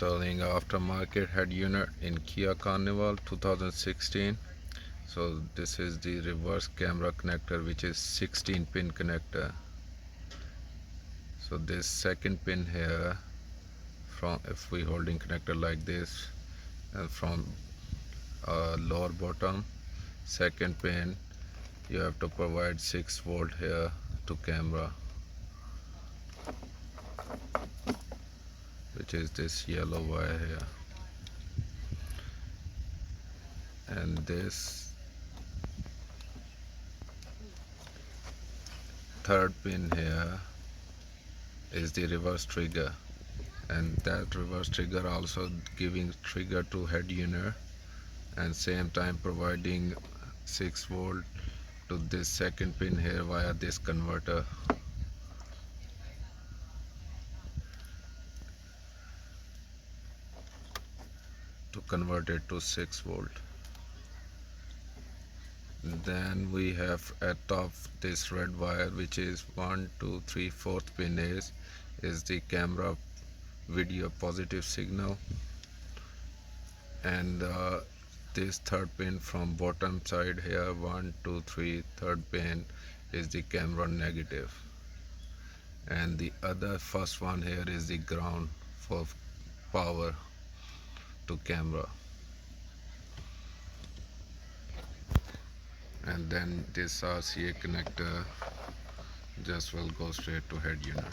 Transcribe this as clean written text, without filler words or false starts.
installing aftermarket head unit in Kia Carnival 2016. So this is the reverse camera connector, which is 16 pin connector. So this second pin here, from if we holding connector like this, and from lower bottom second pin you have to provide 6 volt here to camera, which is this yellow wire here. And this third pin here is the reverse trigger, and that reverse trigger also giving trigger to head unit and same time providing 6 volt to this second pin here via this converter. To convert it to 6 volt. Then we have at top this red wire, which is 1 2 3 4th pin is the camera video positive signal, and this third pin from bottom side here, 1 2 3 third pin is the camera negative, and the other first one here is the ground for power to camera. And then this RCA connector just will go straight to head unit.